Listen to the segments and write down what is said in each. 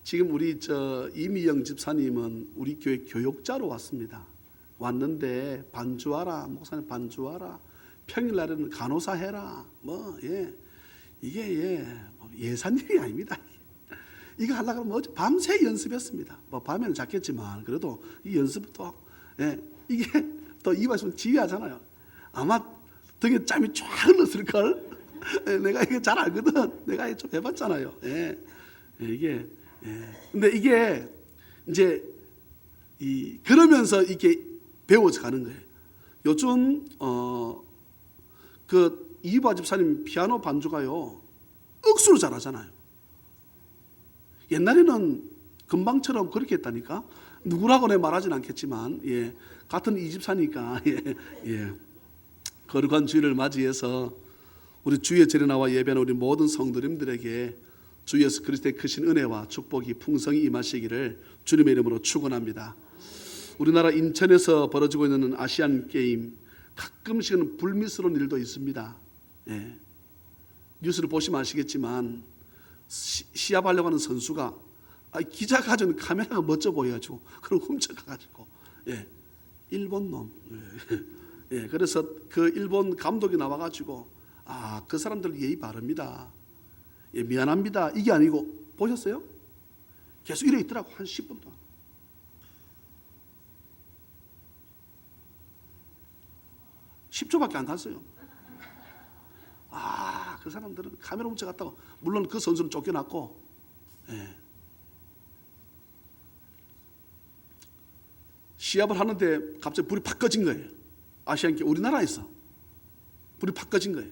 지금 우리 이미영 집사님은 우리 교회 교육자로 왔습니다. 왔는데 반주하라, 목사님 반주하라, 평일날에는 간호사 해라, 이게 예산 일이 아닙니다. 이거 하려고 하면 어제 밤새 연습했습니다. 밤에는 잤겠지만 그래도 이 연습도 이게 또 이 말씀 지휘하잖아요. 아마 등에 짬이 쫙 흘렀을 걸. 내가 이거 잘 알거든. 내가 좀 해봤잖아요. 근데 이게 이제 그러면서 이게 배워져 가는 거예요. 요즘 그 이바 집사님 피아노 반주가요 억수로 잘하잖아요. 옛날에는 금방처럼 그렇게 했다니까. 누구라고 내 말하진 않겠지만 같은 이 집사니까 거룩한 주일을 맞이해서 우리 주의 절에 나와 예배하는 우리 모든 성도님들에게 주 예수 그리스도의 크신 은혜와 축복이 풍성히 임하시기를 주님의 이름으로 축원합니다. 우리나라 인천에서 벌어지고 있는 아시안 게임 가끔씩은 불미스러운 일도 있습니다. 뉴스를 보시면 아시겠지만 시합하려고 하는 선수가 기자 가져온 카메라가 멋져 보여가지고 그걸 훔쳐가가지고 일본 놈. 그래서 그 일본 감독이 나와가지고 그 사람들 예의 바릅니다. 미안합니다. 이게 아니고 보셨어요? 계속 이래 있더라고 한 10분 동안. 10초밖에 안 탔어요. 그 사람들은 카메라 훔쳐갔다고. 물론 그 선수는 쫓겨났고 시합을 하는데 갑자기 불이 팍 꺼진 거예요. 아시안게임 우리나라에서 불이 팍 꺼진 거예요.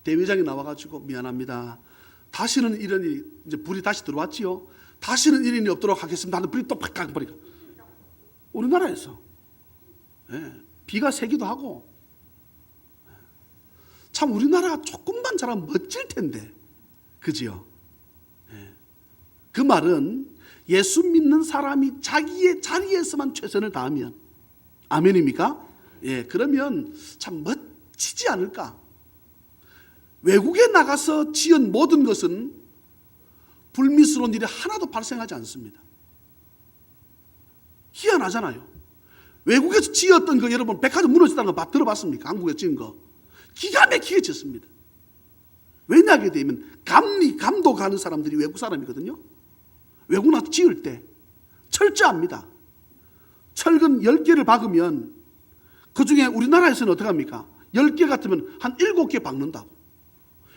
대회장이 나와가지고 미안합니다. 다시는 이런 일이 이제 불이 다시 들어왔지요. 다시는 이런 일이 없도록 하겠습니다. 하는 불이 또 팍 꺼버리고 우리나라에서 비가 새기도 하고 참 우리나라가 조금만 잘하면 멋질 텐데 그지요? 그 말은 예수 믿는 사람이 자기의 자리에서만 최선을 다하면 아멘입니까? 그러면 참 멋지지 않을까? 외국에 나가서 지은 모든 것은 불미스러운 일이 하나도 발생하지 않습니다. 희한하잖아요. 외국에서 지었던 거 여러분 백화점 무너졌다는 거 들어봤습니까? 한국에서 지은 거 기가 막히게 짓습니다. 왜냐하게 되면 감독하는 사람들이 외국 사람이거든요. 외국 나서 지을 때 철저합니다. 철근 10개를 박으면 그 중에 우리나라에서는 어떻게 합니까? 10개 같으면 한 7개 박는다고.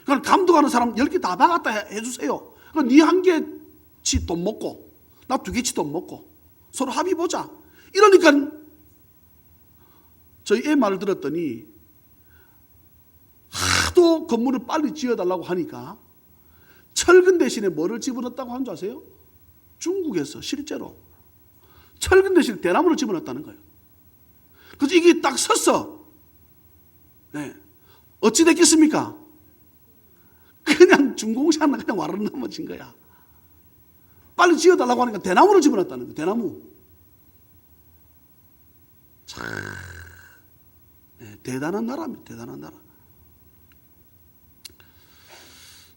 그러니까 감독하는 사람 10개 다 박았다 해주세요. 그럼 네 한 개치 돈 먹고 나 2개치 돈 먹고 서로 합의 보자. 이러니까 저희 애 말을 들었더니 하도 건물을 빨리 지어달라고 하니까 철근 대신에 뭐를 집어넣었다고 하는 줄 아세요? 중국에서 실제로 철근 대신에 대나무를 집어넣었다는 거예요. 그래서 이게 딱 섰어. 어찌 됐겠습니까? 그냥 중공사나 그냥 와르르 넘어진 거야. 빨리 지어달라고 하니까 대나무를 집어넣었다는 거예요. 대나무. 참 대단한 나라입니다. 대단한 나라.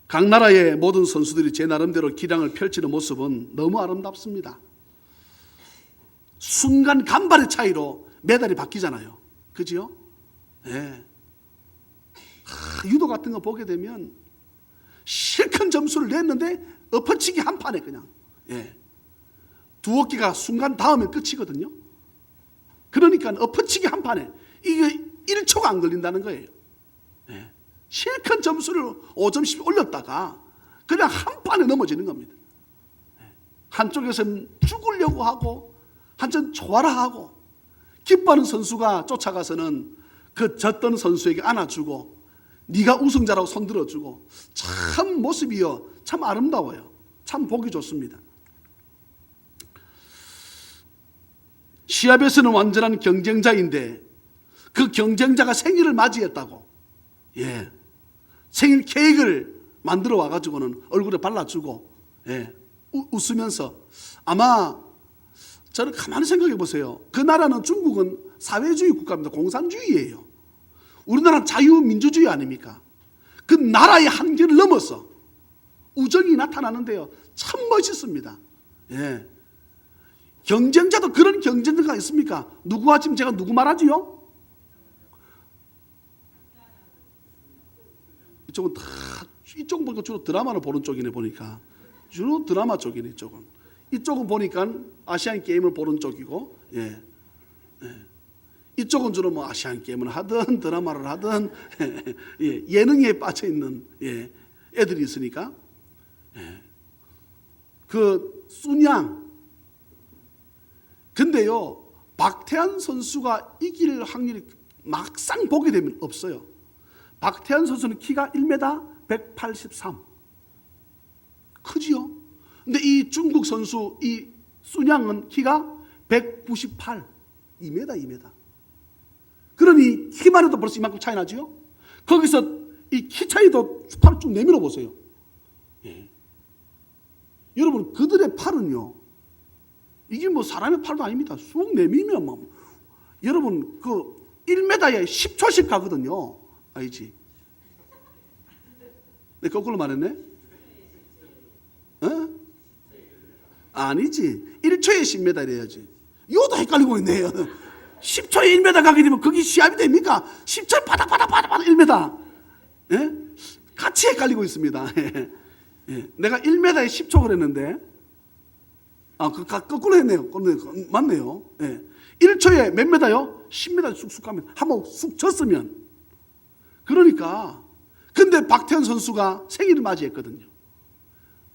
각 나라의 모든 선수들이 제 나름대로 기량을 펼치는 모습은 너무 아름답습니다. 순간 간발의 차이로 메달이 바뀌잖아요. 그지요? 유도 같은 거 보게 되면 실컷 점수를 냈는데 엎어치기 한 판에 그냥 두 어깨가 순간 닿으면 끝이거든요. 그러니까 엎어치기 한 판에 이게 1초가 안 걸린다는 거예요. 실컷 점수를 5점씩 올렸다가 그냥 한 판에 넘어지는 겁니다. 한쪽에서는 죽으려고 하고 한쪽은 좋아라 하고 기뻐하는 선수가 쫓아가서는 그 졌던 선수에게 안아주고 네가 우승자라고 손들어주고 참 모습이요 참 아름다워요. 참 보기 좋습니다. 시합에서는 완전한 경쟁자인데 그 경쟁자가 생일을 맞이했다고 생일 케이크를 만들어 와가지고는 얼굴에 발라주고 웃으면서 아마 저는 가만히 생각해 보세요. 그 나라는 중국은 사회주의 국가입니다. 공산주의예요. 우리나라는 자유민주주의 아닙니까? 그 나라의 한계를 넘어서 우정이 나타나는데요 참 멋있습니다. 예. 경쟁자도 그런 경쟁자가 있습니까? 누구와 지금 제가 누구 말하지요? 이쪽은 다 이쪽은 보니까 주로 드라마를 보는 쪽이네 보니까 주로 드라마 쪽이네 이쪽은 보니까 아시안 게임을 보는 쪽이고 예. 이쪽은 주로 뭐 아시안 게임을 하든 드라마를 하든 예. 예능에 빠져 있는 예. 애들이 있으니까 예. 그 순양 근데요 박태환 선수가 이길 확률이 막상 보게 되면 없어요. 박태환 선수는 키가 1m 183 크지요. 근데 이 중국 선수 이 순양은 키가 198 2m. 그러니 키만 해도 벌써 이만큼 차이 나지요. 거기서 이 키 차이도 팔을 쭉 내밀어 보세요. 예. 여러분 그들의 팔은요 이게 뭐 사람의 팔도 아닙니다. 쑥 내밀면 뭐 여러분 그 1m에 10초씩 가거든요. 알지? 내 거꾸로 말했네? 어? 아니지. 1초에 10m 이래야지. 이것도 헷갈리고 있네요. 10초에 1m 가게 되면 그게 시합이 됩니까? 10초에 바닥 1m. 예? 같이 헷갈리고 있습니다. 예. 내가 1m에 10초 그랬는데 거꾸로 했네요. 맞네요. 예. 1초에 몇 m요? 10m 쑥쑥 가면 한번 쑥 졌으면 그러니까 근데 박태환 선수가 생일을 맞이했거든요.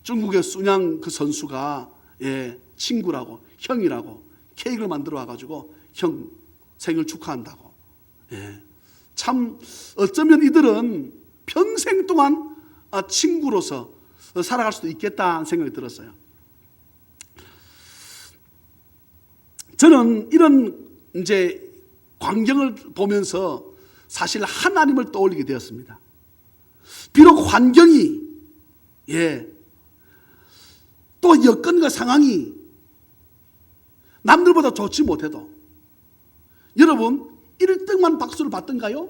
중국의 순양 그 선수가 예, 친구라고 형이라고 케이크를 만들어 와가지고 형 생일 축하한다고. 예. 참 어쩌면 이들은 평생 동안 친구로서 살아갈 수도 있겠다는 생각이 들었어요. 저는 이런 이제 광경을 보면서 사실 하나님을 떠올리게 되었습니다. 비록 환경이 예, 또 여건과 상황이 남들보다 좋지 못해도 여러분 1등만 박수를 받던가요?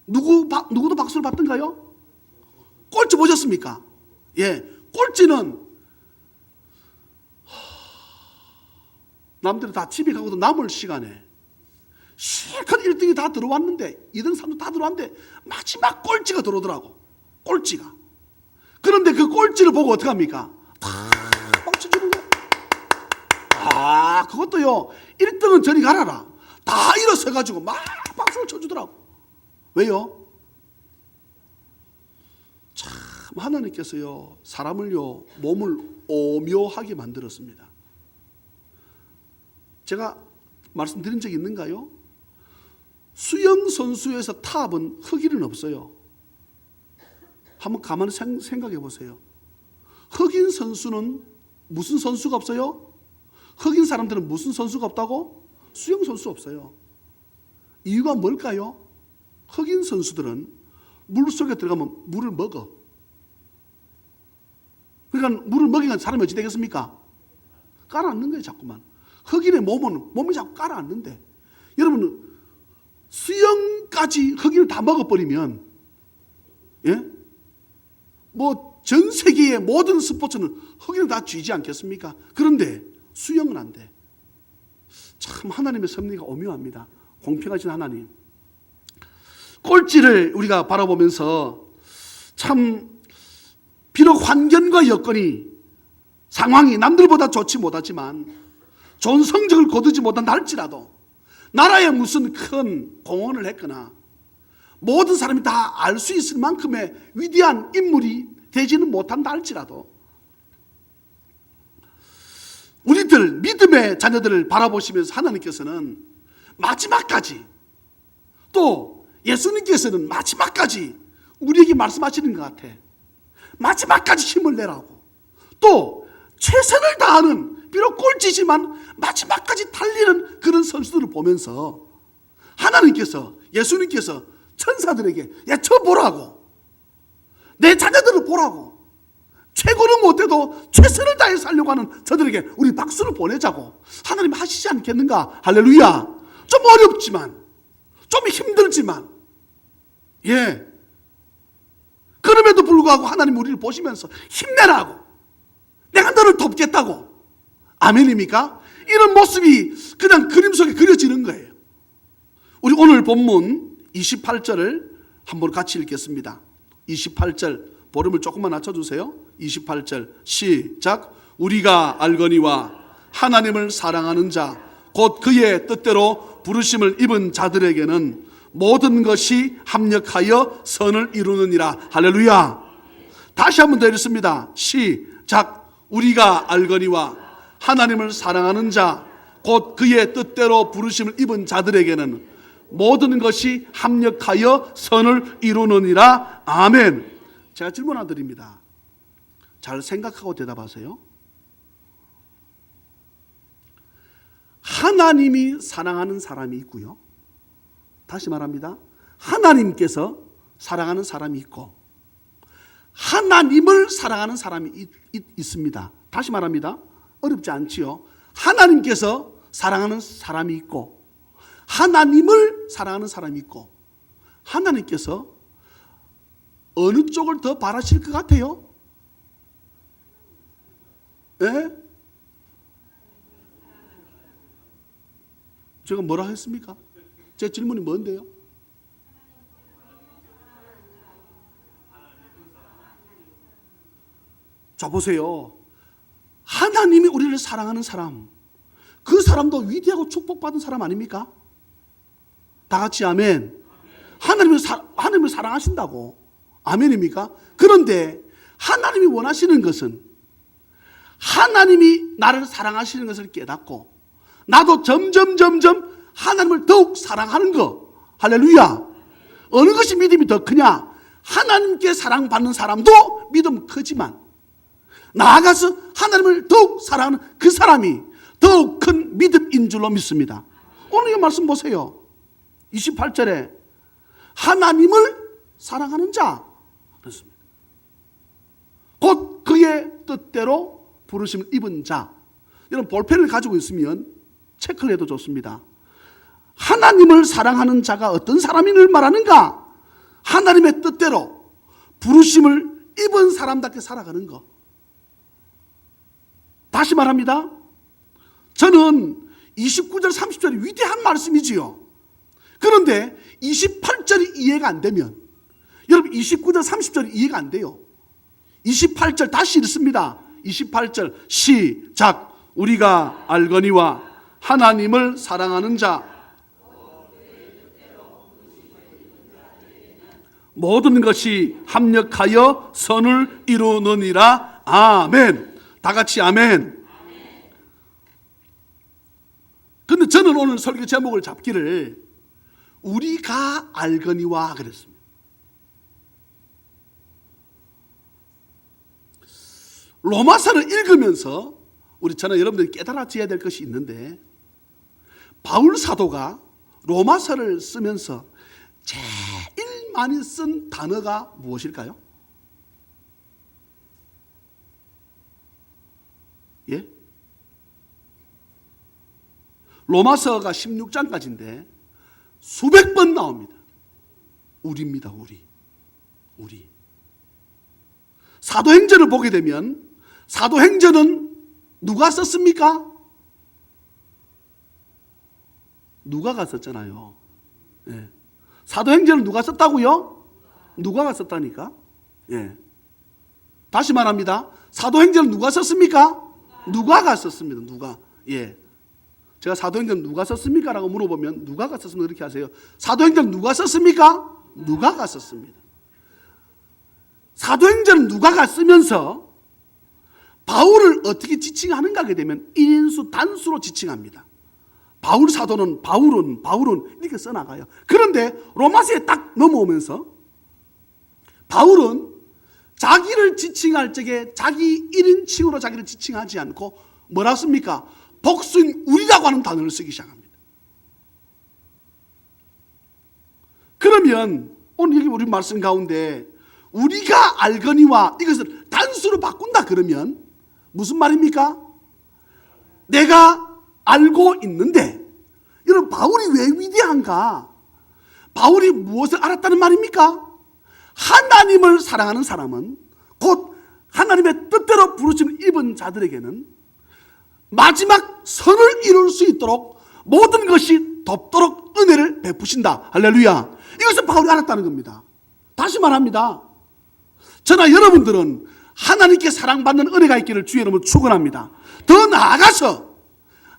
누구도 박수를 받던가요? 꼴찌 보셨습니까? 예, 꼴찌는 남들이 다 집에 가고도 남을 시간에 실컷 1등이 다 들어왔는데 2등, 3등 다 들어왔는데 마지막 꼴찌가 들어오더라고. 꼴찌가. 그런데 그 꼴찌를 보고 어떻게 합니까? 다 박수 주는 거야. 그것도요 1등은 저리 가라라. 다 일어서가지고 막 박수를 쳐주더라고. 왜요? 참 하나님께서요 사람을요 몸을 오묘하게 만들었습니다. 제가 말씀드린 적이 있는가요? 수영 선수에서 탑은 흑인은 없어요. 한번 가만히 생각해 보세요. 흑인 선수는 무슨 선수가 없어요? 흑인 사람들은 무슨 선수가 없다고? 수영 선수 없어요. 이유가 뭘까요? 흑인 선수들은 물속에 들어가면 물을 먹어. 그러니까 물을 먹이면 사람이 어찌 되겠습니까? 깔아앉는 거예요 자꾸만. 흑인의 몸이 자꾸 깔아앉는데 여러분 수영까지 흑인을 다 먹어버리면 예? 뭐 전 세계의 모든 스포츠는 흑인을 다 쥐지 않겠습니까? 그런데 수영은 안 돼. 참 하나님의 섭리가 오묘합니다. 공평하신 하나님. 꼴찌를 우리가 바라보면서 참 비록 환경과 여건이 상황이 남들보다 좋지 못하지만 좋은 성적을 거두지 못한다 할지라도 나라에 무슨 큰 공헌을 했거나 모든 사람이 다 알 수 있을 만큼의 위대한 인물이 되지는 못한다 할지라도 우리들 믿음의 자녀들을 바라보시면서 하나님께서는 마지막까지 또 예수님께서는 마지막까지 우리에게 말씀하시는 것 같아. 마지막까지 힘을 내라고. 또 최선을 다하는 비록 꼴찌지만 마지막까지 달리는 그런 선수들을 보면서 하나님께서 예수님께서 천사들에게 야 저 보라고 내 자녀들을 보라고 최고는 못해도 최선을 다해 살려고 하는 저들에게 우리 박수를 보내자고 하나님 하시지 않겠는가. 할렐루야. 좀 어렵지만 좀 힘들지만 그럼에도 불구하고 하나님 우리를 보시면서 힘내라고 너를 돕겠다고. 아멘입니까? 이런 모습이 그냥 그림 속에 그려지는 거예요. 우리 오늘 본문 28절을 한번 같이 읽겠습니다. 28절 볼륨을 조금만 낮춰주세요. 28절 시작. 우리가 알거니와 하나님을 사랑하는 자 곧 그의 뜻대로 부르심을 입은 자들에게는 모든 것이 합력하여 선을 이루느니라. 할렐루야. 다시 한번 더 읽습니다. 시작. 우리가 알거니와 하나님을 사랑하는 자 곧 그의 뜻대로 부르심을 입은 자들에게는 모든 것이 합력하여 선을 이루느니라. 아멘. 제가 질문 하나 드립니다. 잘 생각하고 대답하세요. 하나님이 사랑하는 사람이 있고요. 다시 말합니다. 하나님께서 사랑하는 사람이 있고 하나님을 사랑하는 사람이 있습니다. 다시 말합니다. 어렵지 않지요. 하나님께서 사랑하는 사람이 있고 하나님을 사랑하는 사람이 있고 하나님께서 어느 쪽을 더 바라실 것 같아요? 예? 제가 뭐라 했습니까? 제 질문이 뭔데요? 자 보세요. 하나님이 우리를 사랑하는 사람, 그 사람도 위대하고 축복받은 사람 아닙니까? 다 같이 아멘. 하나님을 사랑하신다고. 아멘입니까? 그런데 하나님이 원하시는 것은 하나님이 나를 사랑하시는 것을 깨닫고 나도 점점 하나님을 더욱 사랑하는 거. 할렐루야. 어느 것이 믿음이 더 크냐? 하나님께 사랑받는 사람도 믿음 크지만 나아가서 하나님을 더욱 사랑하는 그 사람이 더욱 큰 믿음인 줄로 믿습니다. 오늘 이 말씀 보세요. 28절에 하나님을 사랑하는 자 그렇습니다. 곧 그의 뜻대로 부르심을 입은 자. 여러분 볼펜을 가지고 있으면 체크를 해도 좋습니다. 하나님을 사랑하는 자가 어떤 사람인을 말하는가? 하나님의 뜻대로 부르심을 입은 사람답게 살아가는 것. 다시 말합니다. 저는 29절 30절이 위대한 말씀이지요. 그런데 28절이 이해가 안 되면 여러분 29절 30절이 이해가 안 돼요. 28절 다시 읽습니다. 28절 시작. 우리가 알거니와 하나님을 사랑하는 자 모든 것이 합력하여 선을 이루느니라. 아멘. 다 같이 아멘. 근데 저는 오늘 설교 제목을 잡기를 우리가 알거니와 그랬습니다. 로마서를 읽으면서 저는 여러분들이 깨달아져야 될 것이 있는데 바울 사도가 로마서를 쓰면서 제일 많이 쓴 단어가 무엇일까요? 예? 로마서가 16장까지인데 수백 번 나옵니다. 우리입니다. 우리. 사도행전을 보게 되면 사도행전은 누가 썼습니까? 누가가 썼잖아요. 예. 사도행전을 누가 썼다고요? 누가가 썼다니까. 예. 다시 말합니다. 사도행전을 누가 썼습니까? 누가가 썼습니다. 누가. 예. 제가 사도행전 누가 썼습니까? 라고 물어보면 누가가 썼으면 그렇게 하세요. 사도행전 누가 썼습니까? 누가가 썼습니다. 사도행전은 누가가 쓰면서 바울을 어떻게 지칭하는가 하게 되면 1인수 단수로 지칭합니다. 바울 사도는 바울은 이렇게 써나가요. 그런데 로마서에 딱 넘어오면서 바울은 자기를 지칭할 적에 자기 1인칭으로 자기를 지칭하지 않고 뭐라고 씁니까? 복수인 우리라고 하는 단어를 쓰기 시작합니다. 그러면 오늘 여기 우리 말씀 가운데 우리가 알거니와 이것을 단수로 바꾼다 그러면 무슨 말입니까? 내가 알고 있는데 여러분 바울이 왜 위대한가? 바울이 무엇을 알았다는 말입니까? 하나님을 사랑하는 사람은 곧 하나님의 뜻대로 부르심을 입은 믿는 자들에게는 마지막 선을 이룰 수 있도록 모든 것이 덮도록 은혜를 베푸신다. 할렐루야. 이것을 바울이 알았다는 겁니다. 다시 말합니다. 저나 여러분들은 하나님께 사랑받는 은혜가 있기를 주의 이름으로 축원합니다. 더 나아가서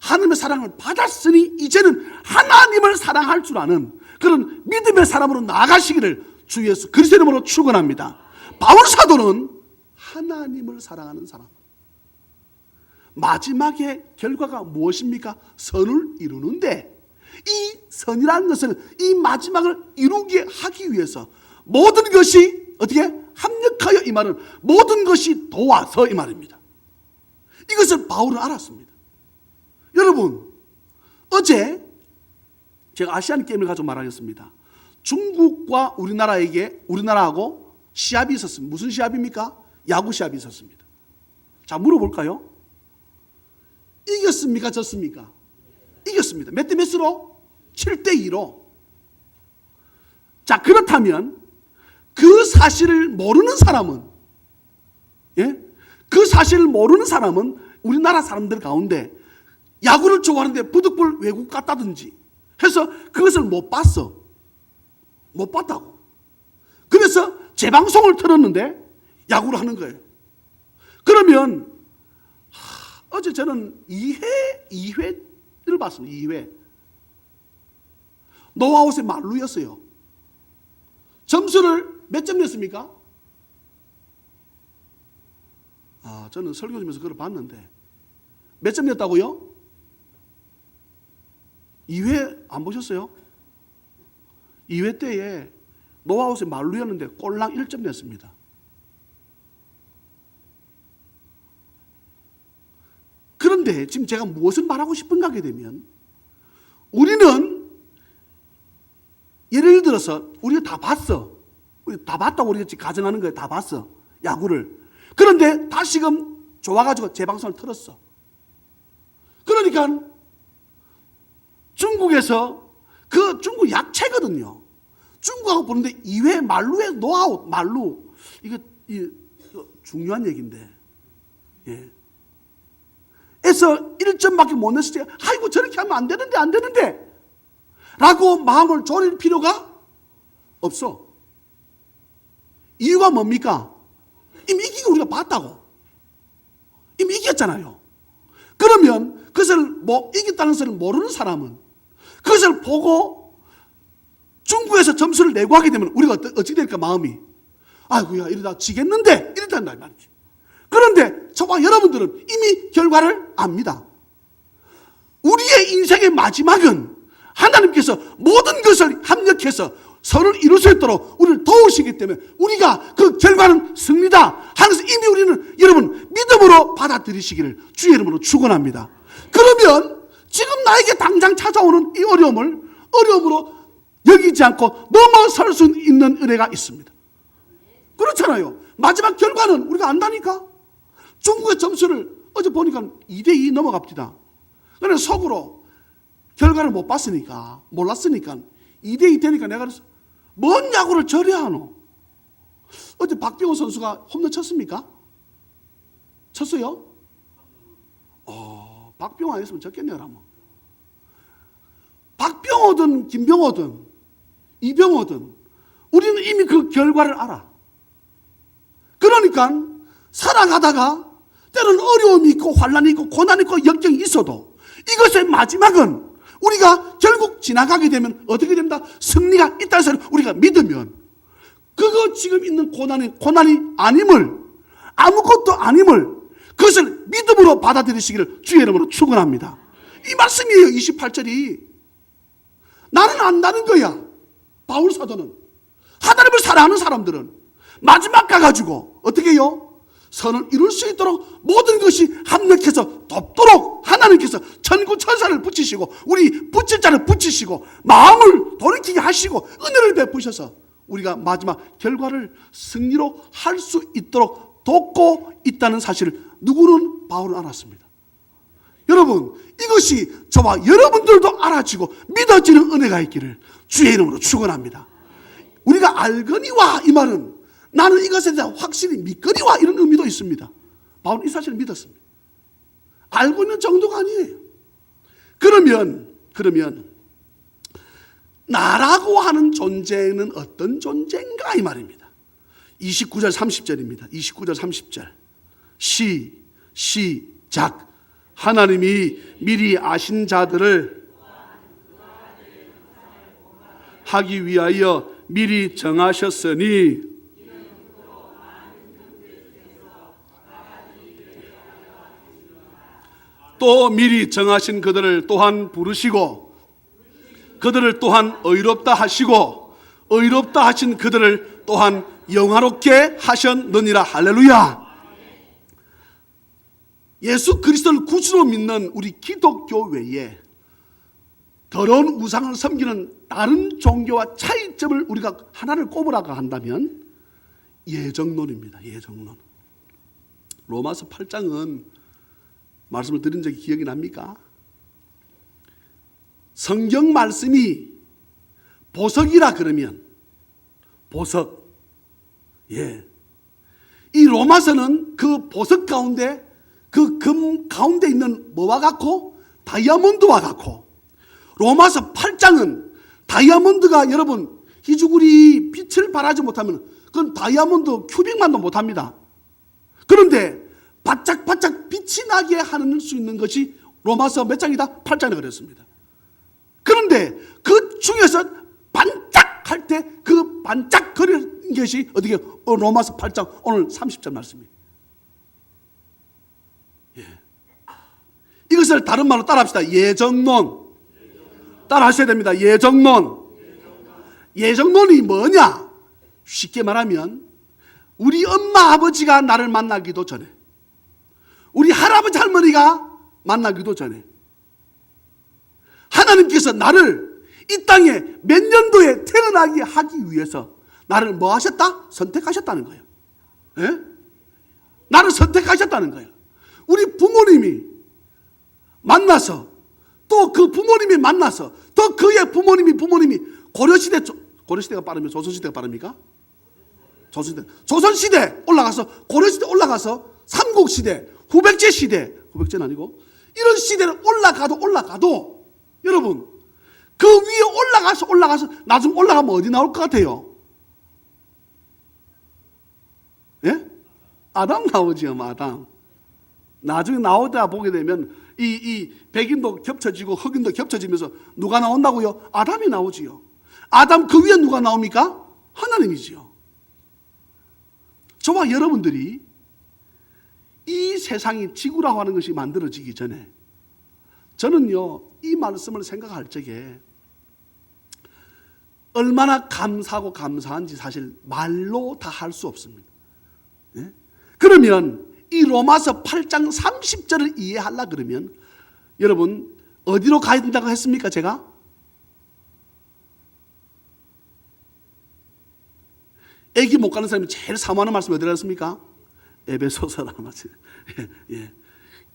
하나님의 사랑을 받았으니 이제는 하나님을 사랑할 줄 아는 그런 믿음의 사람으로 나아가시기를 주 예수 그리스도 이름으로 축원합니다. 바울 사도는 하나님을 사랑하는 사람. 마지막의 결과가 무엇입니까? 선을 이루는데 이 선이라는 것은 이 마지막을 이루게 하기 위해서 모든 것이 어떻게 합력하여 이 말은 모든 것이 도와서 이 말입니다. 이것을 바울은 알았습니다. 여러분, 어제 제가 아시안 게임을 가지고 말하겠습니다. 중국과 우리나라하고 시합이 있었습니다. 무슨 시합입니까? 야구 시합이 있었습니다. 자, 물어볼까요? 이겼습니까? 졌습니까? 이겼습니다. 몇 대 몇으로? 7대2로. 자, 그렇다면 그 사실을 모르는 사람은, 그 사실을 모르는 사람은 우리나라 사람들 가운데 야구를 좋아하는데 부득불 외국 갔다든지 해서 그것을 못 봤어. 못 봤다고. 그래서 재방송을 틀었는데 야구를 하는 거예요. 그러면 어제 저는 2회를 봤습니다. 2회. 노아웃의 만루였어요. 점수를 몇 점 냈습니까? 저는 설교 중에서 그걸 봤는데 몇 점 냈다고요? 2회 안 보셨어요? 2회 때에 노아웃의 만루였는데 꼴랑 1점 냈습니다. 그런데 지금 제가 무엇을 말하고 싶은가 하게 되면 우리는 예를 들어서 우리가 다 봤어. 우리 다 봤다고 우리가 지금 가정하는 거예요. 다 봤어. 야구를. 그런데 다시금 좋아가지고 재방송을 틀었어. 그러니까 중국에서 그 중국 약체거든요. 중국하고 보는데 2회 만루에 노아웃 만루. 이거 중요한 얘기인데. 예. 에서 1점밖에 못 냈을 때 아이고 저렇게 하면 안 되는데 라고 마음을 졸일 필요가 없어. 이유가 뭡니까? 이미 이기고 우리가 봤다고. 이미 이겼잖아요. 그러면 그것을 이겼다는 것을 모르는 사람은 그것을 보고 중국에서 점수를 내고 하게 되면 우리가 어떻게 될까 마음이. 아이고야 이러다 지겠는데 이랬단다 말이지. 그런데 저와 여러분들은 이미 결과를 압니다. 우리의 인생의 마지막은 하나님께서 모든 것을 합력해서 선을 이룰 수 있도록 우리를 도우시기 때문에 우리가 그 결과는 승리다 하면서 이미 우리는 여러분 믿음으로 받아들이시기를 주의 이름으로 축원합니다. 그러면 지금 나에게 당장 찾아오는 이 어려움으로 여기지 않고 넘어설 수 있는 은혜가 있습니다. 그렇잖아요. 마지막 결과는 우리가 안다니까. 중국의 점수를 어제 보니까 2대2 넘어갑니다. 그래서 속으로 결과를 못 봤으니까 몰랐으니까 2대2 되니까 내가 그래서 뭔 야구를 저리 하노. 어제 박병호 선수가 홈런 쳤습니까? 쳤어요? 박병호 안 했으면 졌겠네요. 그러면. 박병호든 김병호든 이병호든 우리는 이미 그 결과를 알아. 그러니까 살아가다가 때로는 어려움이 있고 환난이 있고 고난이 있고 역경이 있어도 이것의 마지막은 우리가 결국 지나가게 되면 어떻게 된다? 승리가 있다는 것을 우리가 믿으면 그거 지금 있는 고난이 아님을 아무것도 아님을 그것을 믿음으로 받아들이시기를 주의 이름으로 축원합니다. 이 말씀이에요. 28절이 나는 안다는 거야. 바울 사도는 하나님을 사랑하는 사람들은 마지막 가가지고 어떻게 해요? 선을 이룰 수 있도록 모든 것이 합력해서 돕도록 하나님께서 천구 천사를 붙이시고 우리 붙일 자를 붙이시고 마음을 돌이키게 하시고 은혜를 베푸셔서 우리가 마지막 결과를 승리로 할 수 있도록 돕고 있다는 사실을 누구는 바울은 알았습니다. 여러분 이것이 저와 여러분들도 알아지고 믿어지는 은혜가 있기를 주의 이름으로 축원합니다. 우리가 알거니와 이 말은 나는 이것에 대해서 확실히 믿거니와 이런 의미도 있습니다. 바울은 이 사실을 믿었습니다. 알고 있는 정도가 아니에요. 그러면 나라고 하는 존재는 어떤 존재인가 이 말입니다. 29절 30절입니다. 29절 30절 시작. 하나님이 미리 아신 자들을 하기 위하여 미리 정하셨으니 또 미리 정하신 그들을 또한 부르시고 그들을 또한 의롭다 하시고 의롭다 하신 그들을 또한 영화롭게 하셨느니라. 할렐루야. 예수 그리스도를 구주로 믿는 우리 기독교 외에 더러운 우상을 섬기는 다른 종교와 차이점을 우리가 하나를 꼽으라고 한다면 예정론입니다. 예정론. 로마서 8장은 말씀을 드린 적이 기억이 납니까? 성경 말씀이 보석이라 그러면 보석, 이 로마서는 그 보석 가운데 그 금 가운데 있는 뭐와 같고 다이아몬드와 같고, 로마서 8장은 다이아몬드가 여러분 희죽으리 빛을 발하지 못하면 그건 다이아몬드 큐빅만도 못합니다. 그런데 바짝바짝 빛이 나게 하는 수 있는 것이 로마서 몇 장이다? 8장이라 그랬습니다. 그런데 그 중에서 반짝할 때 그 반짝거리는 것이 어떻게 로마서 8장 오늘 30절 말씀입니다. 이것을 다른 말로 따라합시다. 예정론. 따라하셔야 됩니다. 예정론. 예정론이 뭐냐? 쉽게 말하면 우리 엄마 아버지가 나를 만나기도 전에, 우리 할아버지 할머니가 만나기도 전에 하나님께서 나를 이 땅에 몇 년도에 태어나게 하기 위해서 나를 뭐 하셨다? 선택하셨다는 거예요. 예? 나를 선택하셨다는 거예요. 우리 부모님이 만나서 또 그 부모님이 만나서 또 그의 부모님이 고려시대가 빠르면 조선시대가 빠릅니까? 조선시대 올라가서 고려시대 올라가서 삼국시대, 후백제는 아니고 이런 시대를 올라가도 여러분 그 위에 올라가서 나중에 올라가면 어디 나올 것 같아요? 예? 아담 나오지요. 아담. 나중에 나오다 보게 되면 이 백인도 겹쳐지고 흑인도 겹쳐지면서 누가 나온다고요? 아담이 나오지요. 아담 그 위에 누가 나옵니까? 하나님이지요. 저와 여러분들이 이 세상이 지구라고 하는 것이 만들어지기 전에 저는요 이 말씀을 생각할 적에 얼마나 감사하고 감사한지 사실 말로 다 할 수 없습니다. 예? 그러면 이 로마서 8장 30절을 이해하려 그러면 여러분 어디로 가야 된다고 했습니까? 제가 애기 못 가는 사람이 제일 사모하는 말씀이 어디라 했습니까? 에베소서라 말씀. 예.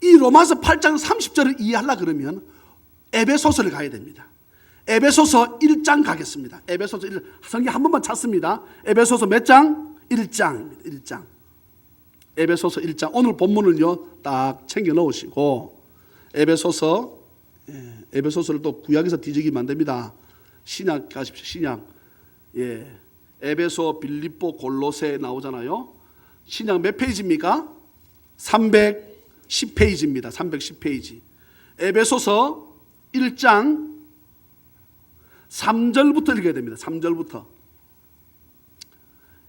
이 로마서 8장 30절을 이해하려 그러면 에베소서를 가야 됩니다. 에베소서 1장 가겠습니다. 에베소서 1장. 성경 한 번만 찾습니다. 에베소서 몇 장? 1장입니다. 1장. 에베소서 1장. 오늘 본문을요 딱 챙겨 넣으시고 에베소서를 또 구약에서 뒤지기만 됩니다. 신약 가십시오. 신약. 에베소, 빌립보, 골로새 나오잖아요. 신약 몇 페이지입니까? 310페이지입니다. 310페이지. 에베소서 1장 3절부터 읽어야 됩니다. 3절부터.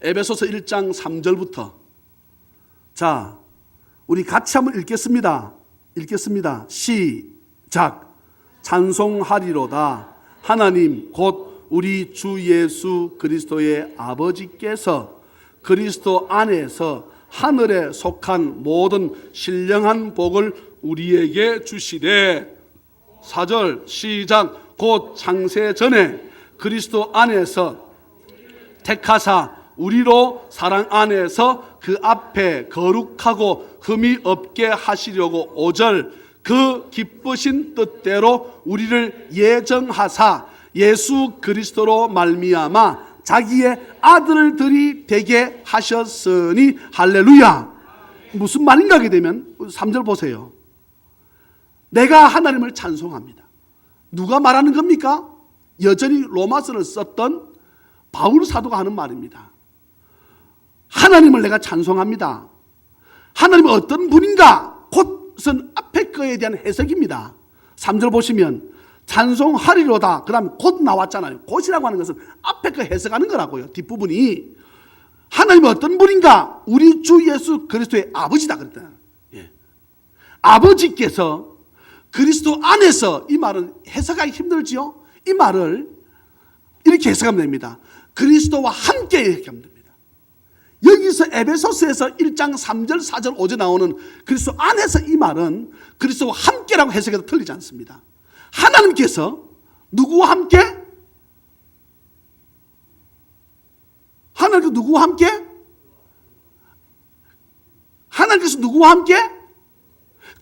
에베소서 1장 3절부터. 자, 우리 같이 한번 읽겠습니다. 시작. 찬송하리로다. 하나님 곧 우리 주 예수 그리스도의 아버지께서 그리스도 안에서 하늘에 속한 모든 신령한 복을 우리에게 주시되. 4절 시작. 곧 창세 전에 그리스도 안에서 택하사 우리로 사랑 안에서 그 앞에 거룩하고 흠이 없게 하시려고 5절 그 기쁘신 뜻대로 우리를 예정하사 예수 그리스도로 말미암아 자기의 아들들이 되게 하셨으니. 할렐루야. 무슨 말인가 하게 되면 3절 보세요. 내가 하나님을 찬송합니다. 누가 말하는 겁니까? 여전히 로마서를 썼던 바울 사도가 하는 말입니다. 하나님을 내가 찬송합니다. 하나님은 어떤 분인가? 곧은 앞에 거에 대한 해석입니다. 3절 보시면 찬송하리로다. 그 다음에 곧 나왔잖아요. 곧이라고 하는 것은 앞에 거 해석하는 거라고요. 뒷부분이. 하나님은 어떤 분인가? 우리 주 예수 그리스도의 아버지다 그랬다. 예. 아버지께서 그리스도 안에서, 이 말은 해석하기 힘들지요? 이 말을 이렇게 해석하면 됩니다. 그리스도와 함께 이렇게 하면 됩니다. 여기서 에베소서에서 1장 3절 4절 5절 나오는 그리스도 안에서, 이 말은 그리스도와 함께라고 해석해도 틀리지 않습니다. 하나님께서 누구와 함께? 하나님께서 누구와 함께? 하나님께서 누구와 함께?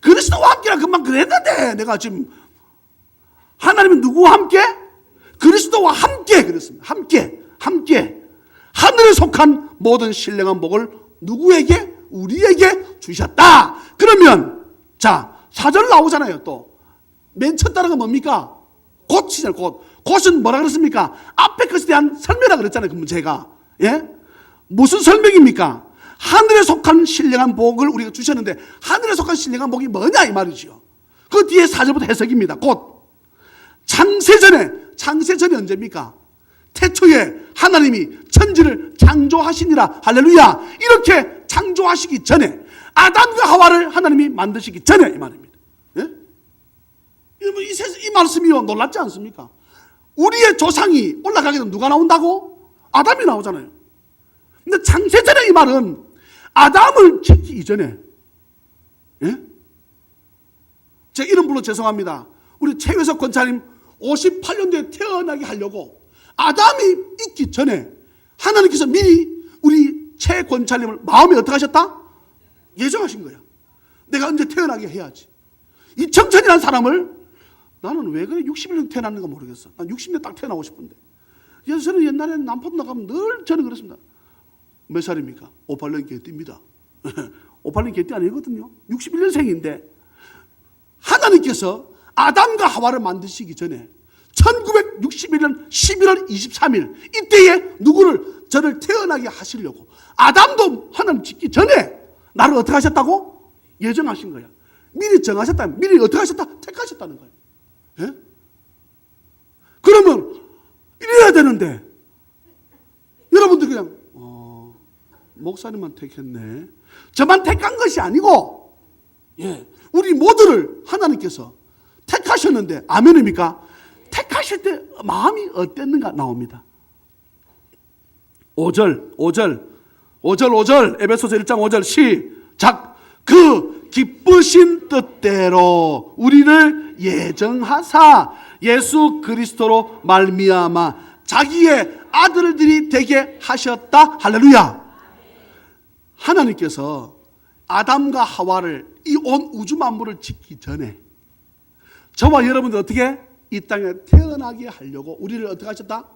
그리스도와 함께라 금방 그랬는데 내가 지금 하나님은 누구와 함께? 그리스도와 함께 그랬습니다. 함께 하늘에 속한 모든 신령한 복을 누구에게? 우리에게 주셨다. 그러면 자 4절 나오잖아요. 또 맨 첫 단어가 뭡니까? 곧이잖아요. 곧은 뭐라 그랬습니까? 앞에 것에 대한 설명이라 그랬잖아요. 그 문제가. 예? 무슨 설명입니까? 하늘에 속한 신령한 복을 우리가 주셨는데 하늘에 속한 신령한 복이 뭐냐 이 말이죠. 그 뒤에 4절부터 해석입니다. 곧 창세전이 언제입니까? 태초에 하나님이 천지를 창조하시니라. 할렐루야. 이렇게 창조하시기 전에, 아담과 하와를 하나님이 만드시기 전에 이 말입니다. 예? 이 말씀이요 놀랍지 않습니까? 우리의 조상이 올라가게 되면 누가 나온다고? 아담이 나오잖아요. 근데 창세전의 이 말은 아담을 짓기 이전에, 예? 제가 이름 불러 죄송합니다. 우리 최회석 권사님 58년도에 태어나게 하려고 아담이 있기 전에 하나님께서 미리 우리 최 권사님을 마음에 어떻게 하셨다? 예정하신 거야. 내가 언제 태어나게 해야지. 이청천이라는 사람을 나는 왜 그래 61년 태어났는가 모르겠어. 난 60년 딱 태어나고 싶은데. 저는 옛날에 남포도 나가면 늘 저는 그랬습니다. 몇 살입니까? 58년 개띠입니다. 58년 개띠 아니거든요. 61년생인데 하나님께서 아담과 하와를 만드시기 전에 1961년 11월 23일 이때에 누구를 저를 태어나게 하시려고 아담도 하나님 짓기 전에 나를 어떻게 하셨다고? 예정하신 거야. 미리 정하셨다면 미리 어떻게 하셨다? 택하셨다는 거예요. 예? 그러면 이래야 되는데 여러분들 그냥 목사님만 택했네. 저만 택한 것이 아니고 예, 우리 모두를 하나님께서 택하셨는데 아멘입니까? 택하실 때 마음이 어땠는가 나옵니다. 5절 에베소서 1장 5절 시작. 그 기쁘신 뜻대로 우리를 예정하사 예수 그리스도로 말미암아 자기의 아들들이 되게 하셨다. 할렐루야. 하나님께서 아담과 하와를 이 온 우주 만물을 짓기 전에 저와 여러분들 어떻게 이 땅에 태어나게 하려고 우리를 어떻게 하셨다?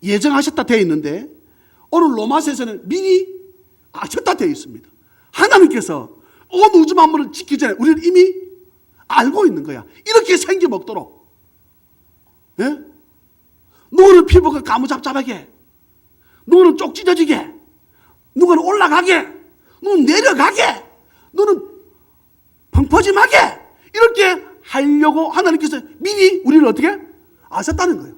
예정하셨다 되어 있는데 오늘 로마서에서는 미리 아셨다 되어 있습니다. 하나님께서 온 우주 만물을 짓기 전에 우리를 이미 알고 있는 거야. 이렇게 생겨 먹도록. 예? 누구는 피부가 가무잡잡하게, 누구는 쪽 찢어지게, 누구는 올라가게, 누구는 내려가게, 누구는 펑퍼짐하게 이렇게 하려고 하나님께서 미리 우리를 어떻게 아셨다는 거예요.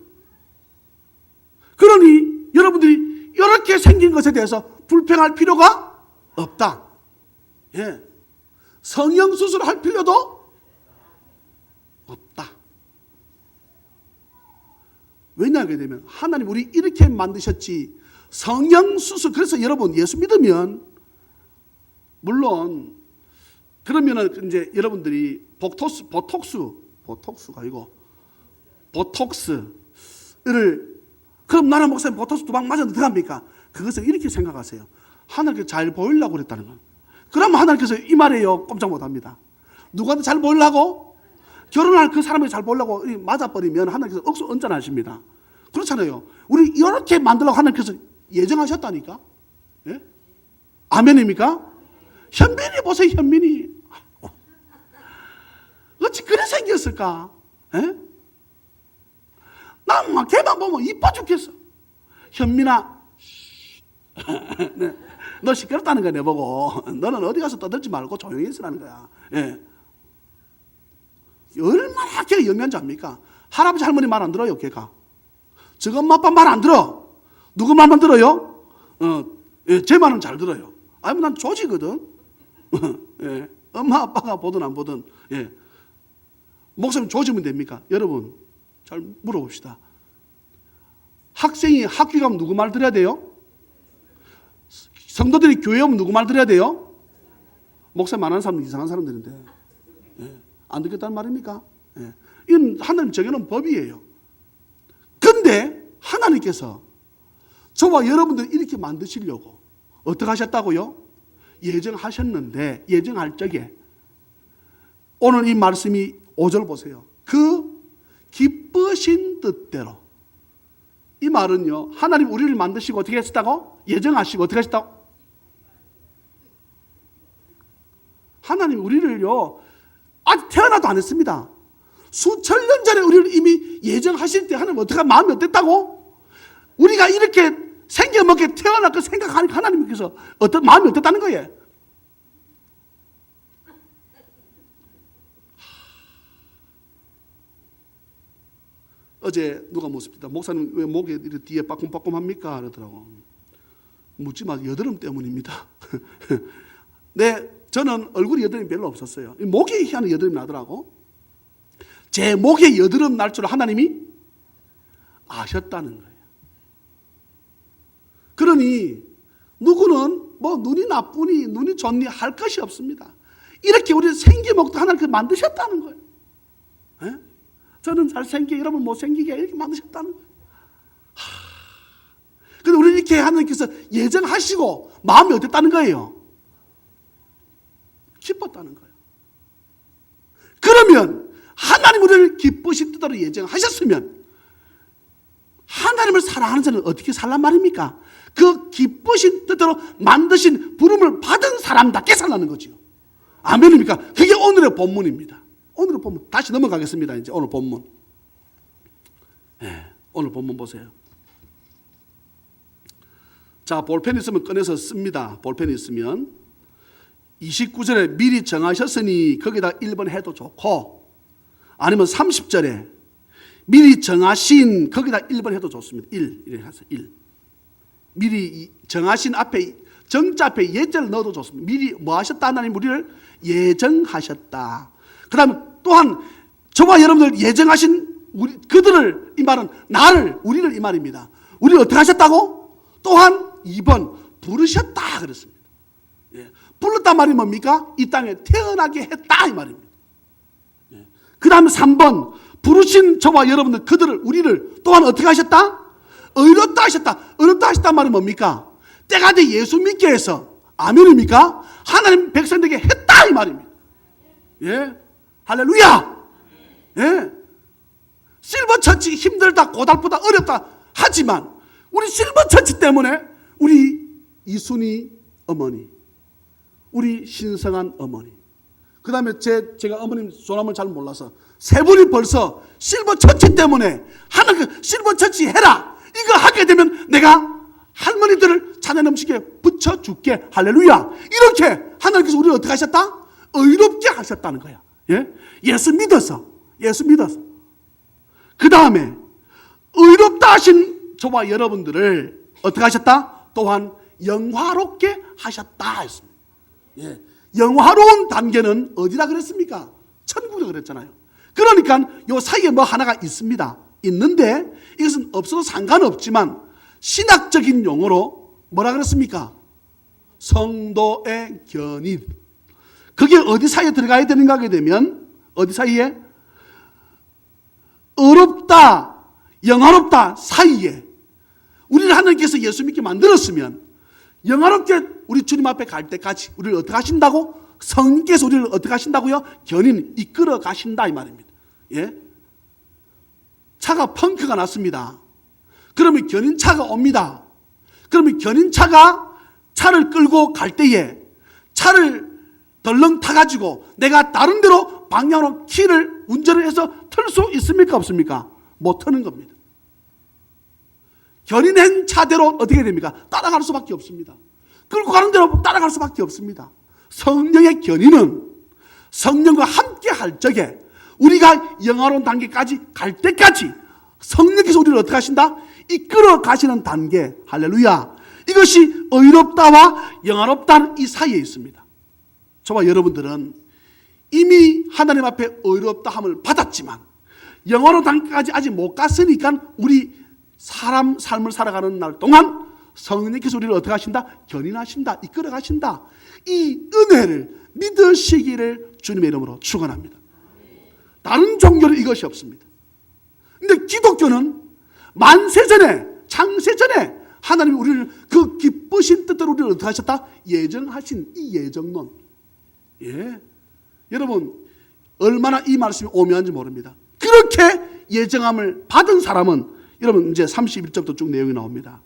그러니 여러분들이 이렇게 생긴 것에 대해서 불평할 필요가 없다. 예. 성형수술을 할 필요도 없다. 왜냐하게 되면 하나님 우리 이렇게 만드셨지 성형수술, 그래서 여러분 예수 믿으면 물론 그러면은 이제 여러분들이 보톡스가 아니고 보톡스를 그럼 나는 목사님 보톡스 2방 맞았는데 들어갑니까? 그것을 이렇게 생각하세요. 하나님께서 잘 보이려고 그랬다는 거예요. 그러면 하나님께서 이 말에요 꼼짝 못합니다. 누구한테 잘 보이려고? 결혼할 그 사람에게 잘 보이려고 맞아버리면 하나님께서 억수 언짢아하십니다. 그렇잖아요. 우리 이렇게 만들려고 하나님께서 예정하셨다니까. 예? 아멘입니까? 현민이 보세요. 현민이 되겠을까? 에? 난 막 걔만 보면 이뻐 죽겠어. 현민아, 네. 너 시끄럽다는 거야, 내보고. 너는 어디 가서 떠들지 말고 조용히 있으라는 거야. 예. 얼마나 걔가 영양자입니까? 할아버지 할머니 말 안 들어요, 걔가. 저거 엄마 아빠 말 안 들어. 누구 말만 들어요? 예, 제 말은 잘 들어요. 아니, 난 조지거든. 예. 엄마 아빠가 보든 안 보든. 예. 목사님 조지면 됩니까? 여러분, 잘 물어봅시다. 학생이 학교 가면 누구 말 들어야 돼요? 성도들이 교회 오면 누구 말 들어야 돼요? 목사님 안 하는 사람은 이상한 사람들인데. 예. 안 듣겠다는 말입니까? 예. 이건 하나님 정해놓은 법이에요. 근데 하나님께서 저와 여러분들 이렇게 만드시려고 어떻게 하셨다고요? 예정하셨는데, 예정할 적에 오늘 이 말씀이 5절 보세요. 그 기쁘신 뜻대로. 이 말은요, 하나님 우리를 만드시고 어떻게 했다고? 예정하시고 어떻게 하셨다고? 하나님 우리를요, 아직 태어나도 안 했습니다. 수천 년 전에 우리를 이미 예정하실 때 하나님 어떻게 마음이 어땠다고? 우리가 이렇게 생겨먹게 태어날 거 생각하니까 하나님께서 마음이 어땠다는 거예요. 어제 누가 묻습니다. 목사님 왜 목에 뒤에 빠꿈빠꿈합니까? 그러더라고. 묻지 마. 여드름 때문입니다. 네, 저는 얼굴에 여드름이 별로 없었어요. 목에 희한한 여드름이 나더라고. 제 목에 여드름 날 줄 하나님이 아셨다는 거예요. 그러니 누구는 뭐 눈이 나쁘니 눈이 좋니 할 것이 없습니다. 이렇게 우리 생겨먹도 하나님께서 만드셨다는 거예요. 에? 저는 잘생기게, 여러분 못생기게 이렇게 만드셨다는 거예요. 근데 우리 이렇게 하나님께서 예정하시고 마음이 어땠다는 거예요? 기뻤다는 거예요. 그러면 하나님 우리를 기쁘신 뜻대로 예정하셨으면 하나님을 사랑하는 자는 어떻게 살란 말입니까? 그 기쁘신 뜻대로 만드신 부름을 받은 사람답게 살라는 거지요. 아멘입니까? 그게 오늘의 본문입니다. 오늘의 본문 다시 넘어가겠습니다. 이제 오늘 본문. 네, 오늘 본문 보세요. 자, 볼펜 있으면 꺼내서 씁니다. 볼펜 있으면 29절에 미리 정하셨으니 거기다 1번 해도 좋고, 아니면 30절에 미리 정하신 거기다 1번 해도 좋습니다. 1 이렇게 해서 1. 미리 정하신 앞에 정자 앞에 예절을 넣어도 좋습니다. 미리 뭐 하셨다? 하나님 우리를 예정하셨다. 그 다음에 또한 저와 여러분들 예정하신 우리 그들을, 이 말은 나를, 우리를 이 말입니다. 우리를 어떻게 하셨다고? 또한 2번 부르셨다 그랬습니다. 예. 불렀단 말이 뭡니까? 이 땅에 태어나게 했다 이 말입니다. 예. 그 다음에 3번 부르신 저와 여러분들 그들을, 우리를 또한 어떻게 하셨다? 의롭다 하셨다. 의롭다 하셨단 말은 뭡니까? 때가 돼 예수 믿게 해서, 아멘입니까? 하나님 백성들에게 했다 이 말입니다. 예, 할렐루야. 예, 실버 처치 힘들다, 고달프다, 어렵다 하지만 우리 실버 처치 때문에 우리 이순희 어머니, 우리 신성한 어머니, 그 다음에 제가 어머님 소남을 잘 몰라서 세 분이 벌써 실버 처치 때문에 하나님 실버 처치 해라, 이거 하게 되면 내가 할머니들을 찬양 음식에 붙여줄게. 할렐루야. 이렇게 하나님께서 우리를 어떻게 하셨다? 의롭게 하셨다는 거야. 예? 예수 믿어서. 그 다음에 의롭다 하신 저와 여러분들을 어떻게 하셨다? 또한 영화롭게 하셨다 했습니다. 예. 영화로운 단계는 어디다 그랬습니까? 천국이라 그랬잖아요. 그러니까 요 사이에 뭐 하나가 있습니다. 있는데 이것은 없어도 상관없지만 신학적인 용어로 뭐라 그랬습니까? 성도의 견인. 그게 어디 사이에 들어가야 되는가 하게 되면 어디 사이에? 의롭다, 영화롭다 사이에 우리를 하나님께서 예수 믿게 만들었으면 영화롭게 우리 주님 앞에 갈 때까지 우리를 어떻게 하신다고? 성령께서 우리를 어떻게 하신다고요? 견인, 이끌어 가신다 이 말입니다. 예? 차가 펑크가 났습니다. 그러면 견인차가 옵니다. 그러면 견인차가 차를 끌고 갈 때에 차를 덜렁 타가지고 내가 다른 데로 방향으로 키를 운전을 해서 틀 수 있습니까? 없습니까? 못 트는 겁니다. 견인한 차대로 어떻게 됩니까? 따라갈 수밖에 없습니다. 끌고 가는 대로 따라갈 수밖에 없습니다. 성령의 견인은 성령과 함께 할 적에 우리가 영화로운 단계까지 갈 때까지 성령께서 우리를 어떻게 하신다? 이끌어 가시는 단계. 할렐루야. 이것이 의롭다와 영화롭다는 이 사이에 있습니다. 저와 여러분들은 이미 하나님 앞에 의롭다함을 받았지만 영화로운 단계까지 아직 못 갔으니까 우리 사람 삶을 살아가는 날 동안 성령께서 우리를 어떻게 하신다? 견인하신다. 이끌어 가신다. 이 은혜를 믿으시기를 주님의 이름으로 축원합니다. 다른 종교는 이것이 없습니다. 근데 기독교는 만세전에 창세전에 하나님이 우리를 그 기쁘신 뜻대로 우리를 어떻게 하셨다? 예정하신 이 예정론. 예. 여러분 얼마나 이 말씀이 오묘한지 모릅니다. 그렇게 예정함을 받은 사람은 여러분 이제 31절부터 쭉 내용이 나옵니다.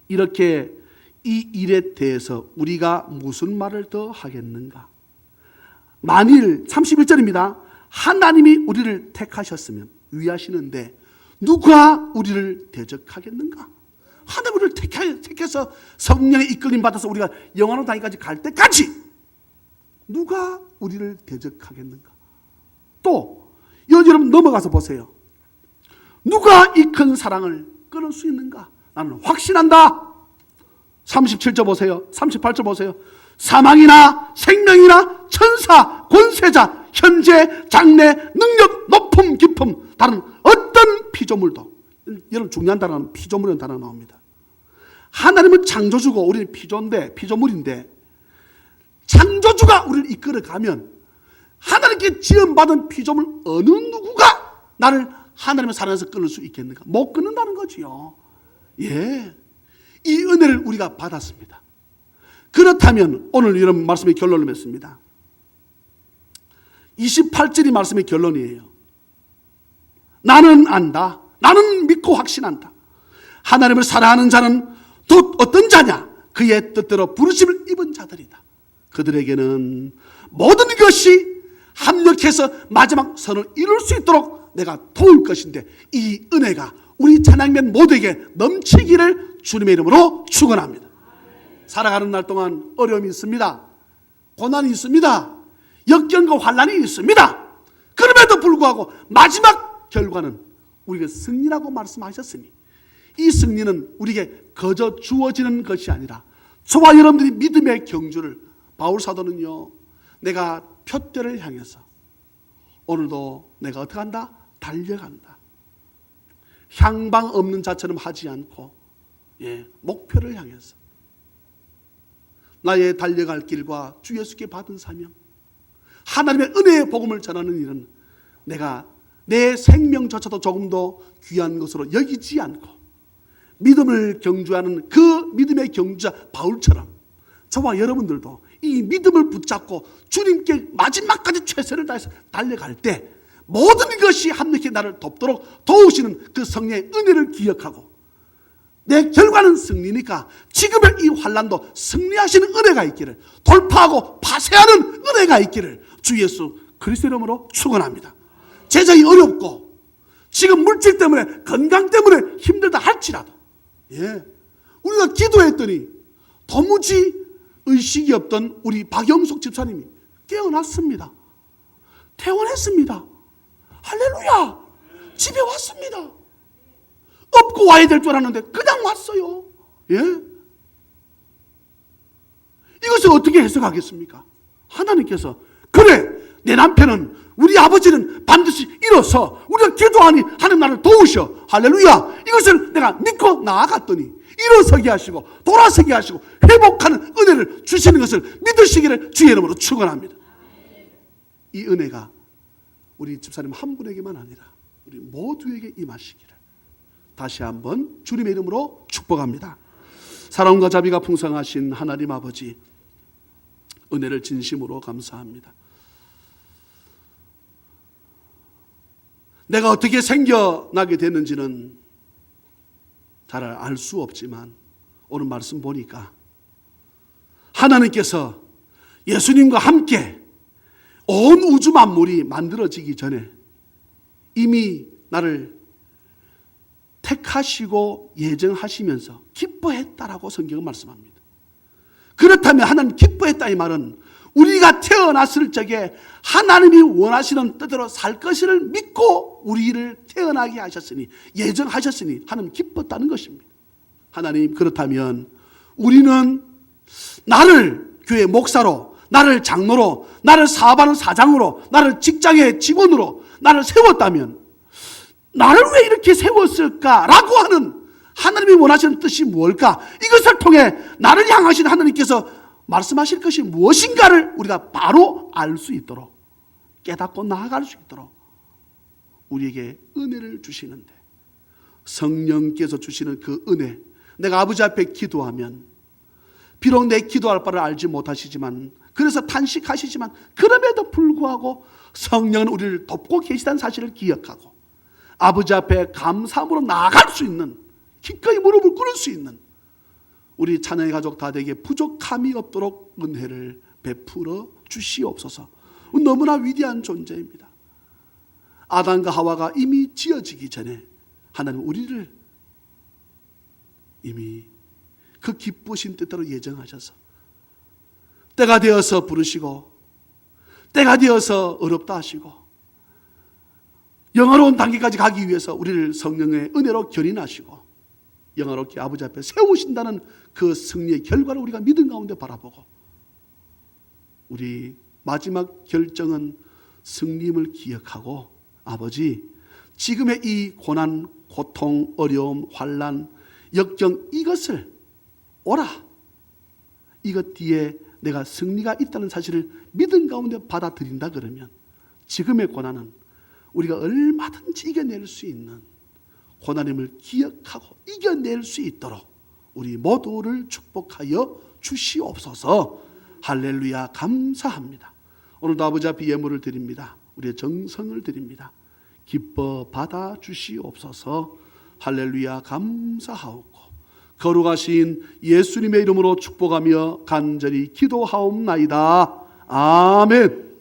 이렇게 이 일에 대해서 우리가 무슨 말을 더 하겠는가? 만일 31절입니다. 하나님이 우리를 택하셨으면 위하시는데 누가 우리를 대적하겠는가? 하나님 우리를 택해서 성령의 이끌림 받아서 우리가 영원한 단계까지 갈 때까지 누가 우리를 대적하겠는가? 또 여러분 넘어가서 보세요. 누가 이 큰 사랑을 끊을 수 있는가? 나는 확신한다. 37절 보세요. 38절 보세요. 사망이나 생명이나 천사, 권세자, 현재, 장래, 능력, 높음, 깊음, 다른 어떤 피조물도, 여러분 중요한 단어는 피조물이라는 단어가 나옵니다. 하나님은 창조주고 우리는 피조물인데 창조주가 우리를 이끌어가면 하나님께 지음받은 피조물 어느 누구가 나를 하나님의 사랑에서 끊을 수 있겠는가? 못 끊는다는 거지요. 예, 이 은혜를 우리가 받았습니다. 그렇다면 오늘 이런 말씀의 결론을 맺습니다. 28절이 말씀의 결론이에요. 나는 안다. 나는 믿고 확신한다. 하나님을 사랑하는 자는 또 어떤 자냐? 그의 뜻대로 부르심을 입은 자들이다. 그들에게는 모든 것이 합력해서 마지막 선을 이룰 수 있도록 내가 도울 것인데 이 은혜가 우리 찬양맨 모두에게 넘치기를 주님의 이름으로 축원합니다. 살아가는 날 동안 어려움이 있습니다. 고난이 있습니다. 역경과 환난이 있습니다. 그럼에도 불구하고 마지막 결과는 우리가 승리라고 말씀하셨으니 이 승리는 우리에게 거저 주어지는 것이 아니라 저와 여러분들이 믿음의 경주를 바울 사도는요, 내가 표대를 향해서 오늘도 내가 어떻게 한다? 달려간다. 향방 없는 자처럼 하지 않고 목표를 향해서 나의 달려갈 길과 주 예수께 받은 사명, 하나님의 은혜의 복음을 전하는 일은 내가 내 생명조차도 조금 더 귀한 것으로 여기지 않고 믿음을 경주하는 그 믿음의 경주자 바울처럼 저와 여러분들도 이 믿음을 붙잡고 주님께 마지막까지 최선을 다해서 달려갈 때 모든 것이 합력해 나를 돕도록 도우시는 그 성령의 은혜를 기억하고 내 결과는 승리니까 지금의 이 환난도 승리하시는 은혜가 있기를, 돌파하고 파쇄하는 은혜가 있기를 주 예수 그리스도 이름으로 축원합니다. 재정이 어렵고 지금 물질 때문에 건강 때문에 힘들다 할지라도 우리가 기도했더니 도무지 의식이 없던 우리 박영숙 집사님이 깨어났습니다. 퇴원했습니다. 할렐루야. 집에 왔습니다. 업고 와야 될 줄 알았는데 그냥 왔어요. 이것을 어떻게 해석하겠습니까? 하나님께서 그래, 내 남편은, 우리 아버지는 반드시 일어서 우리가 기도하니 하나님 나를 도우셔. 할렐루야. 이것을 내가 믿고 나아갔더니 일어서게 하시고 돌아서게 하시고 회복하는 은혜를 주시는 것을 믿으시기를 주의 이름으로 축원합니다. 이 은혜가 우리 집사님 한 분에게만 아니라 우리 모두에게 임하시기를 다시 한번 주님의 이름으로 축복합니다. 사랑과 자비가 풍성하신 하나님 아버지, 은혜를 진심으로 감사합니다. 내가 어떻게 생겨나게 됐는지는 잘 알 수 없지만 오늘 말씀 보니까 하나님께서 예수님과 함께 온 우주 만물이 만들어지기 전에 이미 나를 택하시고 예정하시면서 기뻐했다라고 성경은 말씀합니다. 그렇다면 하나님 기뻐했다 이 말은 우리가 태어났을 적에 하나님이 원하시는 뜻대로 살 것을 믿고 우리를 태어나게 하셨으니, 예정하셨으니 하나님 기뻤다는 것입니다. 하나님, 그렇다면 우리는 나를 교회 목사로, 나를 장로로, 나를 사업하는 사장으로, 나를 직장의 직원으로 나를 세웠다면 나를 왜 이렇게 세웠을까라고 하는 하나님이 원하시는 뜻이 뭘까? 이것을 통해 나를 향하신 하나님께서 말씀하실 것이 무엇인가를 우리가 바로 알 수 있도록, 깨닫고 나아갈 수 있도록 우리에게 은혜를 주시는데, 성령께서 주시는 그 은혜, 내가 아버지 앞에 기도하면 비록 내 기도할 바를 알지 못하시지만, 그래서 탄식하시지만 그럼에도 불구하고 성령은 우리를 돕고 계시다는 사실을 기억하고 아버지 앞에 감사함으로 나아갈 수 있는, 기꺼이 무릎을 꿇을 수 있는 우리 찬양의 가족 다 되게 부족함이 없도록 은혜를 베풀어 주시옵소서. 너무나 위대한 존재입니다. 아담과 하와가 이미 지어지기 전에 하나님 우리를 이미 그 기쁘신 뜻대로 예정하셔서 때가 되어서 부르시고 때가 되어서 어렵다 하시고 영화로운 단계까지 가기 위해서 우리를 성령의 은혜로 견인하시고 영화롭게 아버지 앞에 세우신다는 그 승리의 결과를 우리가 믿음 가운데 바라보고, 우리 마지막 결정은 승리임을 기억하고, 아버지, 지금의 이 고난, 고통, 어려움, 환난, 역경, 이것을 오라, 이것 뒤에 내가 승리가 있다는 사실을 믿음 가운데 받아들인다 그러면 지금의 고난은 우리가 얼마든지 이겨낼 수 있는 고난임을 기억하고 이겨낼 수 있도록 우리 모두를 축복하여 주시옵소서. 할렐루야, 감사합니다. 오늘도 아버지 앞에 예물을 드립니다. 우리의 정성을 드립니다. 기뻐 받아 주시옵소서. 할렐루야, 감사하옵고 거룩하신 예수님의 이름으로 축복하며 간절히 기도하옵나이다. 아멘.